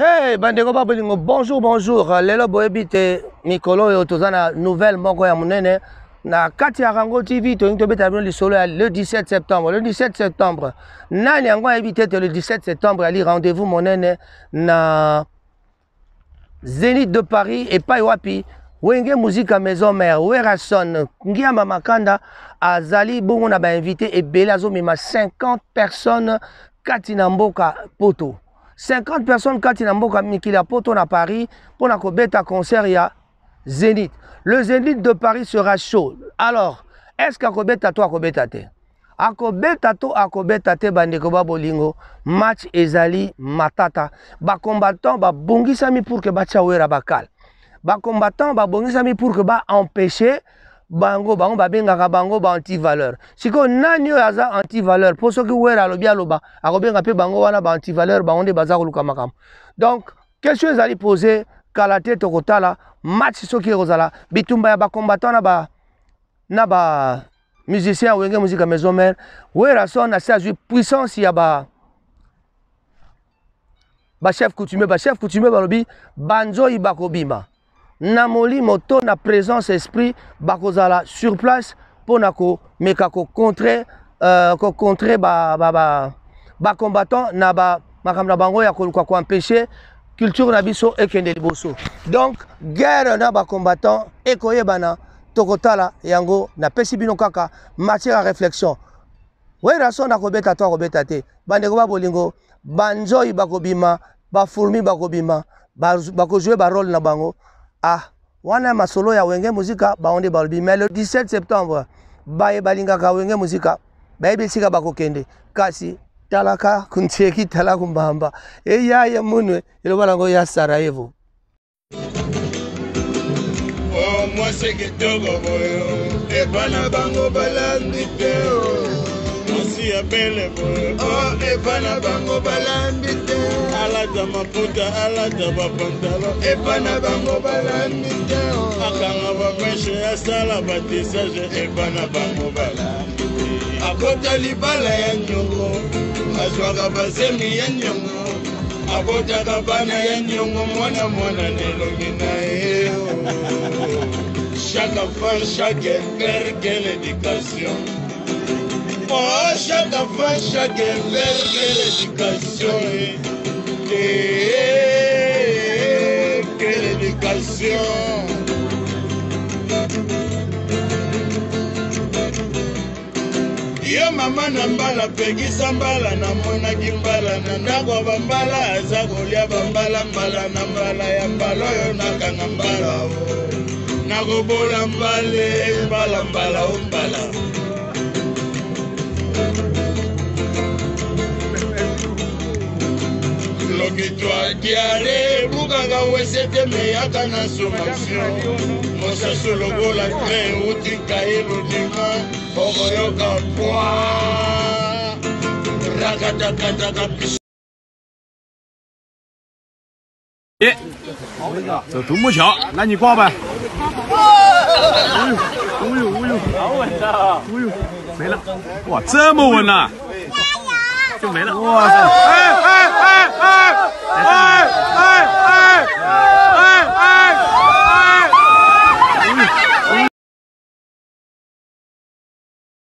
Hey, bandeko babolingo, bonjour, bonjour. Lelo boebite mikolo yo tozana nouvelle moko ya munene na kati ya Rango TV to into beta le solo le 17 septembre. Le 17 septembre. Nani yango ebite le 17 septembre ali rendez-vous monene na Zénith de Paris et pas wapi. Wenge Musica Maison Mère, Werason, Ngiama Makanda, Azali, bon on a invité et Belazo Mima 50 personnes Katinamboka Poto. 50 personnes Katinamboka Mikila Poto na Paris pour na beta concert ya Zénith. Le Zénith de Paris sera chaud. Alors, est-ce qu'Akobeta to Akobeta te? Akobeta to Akobeta te bandeko babolingo match ezali matata. Ba combattant ba bongisami pour que bacha wera bakal. Ba combattant ba bongisami pour que ba empêcher bango ba bengaka bango ba anti-valeur. Siko nani aza anti-valeur pour ceux qui wera lobia loba akobenga pe bango wana ba anti-valeur ba onde baza koluka makam. Donc question ezali poser kalate to kotala match soki rozala bitumba ya ba combattant na ba musicien Wenge Musica Maison Mère Werason na sa puissance ya ba chef coutumier balobi banjo ibakobima na molimo to na présence esprit bakozala sur place pour nako meka ko contrer ba combattant na ba makamna bango ya ko empêcher culture na biso ekende liboso. Donc guerre na ba combattant ekoyebana tokotala yango na pesi bino kaka matière à réflexion. Werason na kobeta to kobeta te bandeko babolingo banjoi bakobima ba fourmi bakobima bako jouer ba rôle na bango. Ah wana masolo ya Wenge Musica ba onde balbi mais le 17 septembre ba balingaka Wenge Musica ba ebisika bakokende kasi talaka kuncheki talaka mbamba eya ya munwe ilo balango ya Sarajevo. Oh moi c'est que togo boyo e bana bango balandi teo si appelle boyo oh e bana bango balandi teo ala jama puta ala jama pantalo e bana bango balandi teo akanga ba meshe asala batisage e bana bango balandi akota libala ya nyongo azwaga basemi ya nyongo akota kabana ya nyongo mwana nelongi na eo. Chaque enfant, chaque père, quelle éducation. Oh, chaque enfant, chaque père, quelle éducation. Quelle éducation. Yo mama na mbala pegisa mbala na mona kimbala na ndako bambala aza kolia bambala mbala na mbala ya mbala yo nakanga mbala nakobola mbale mbala mbala ombala loki twadiare bukanga wesete meyaka na sommation mosaso lokola train utika elodima okoyoka pwa rakatakataka piso.这独木桥，那你挂呗。没了！哇，这么稳呐！就没了！哇塞！哎！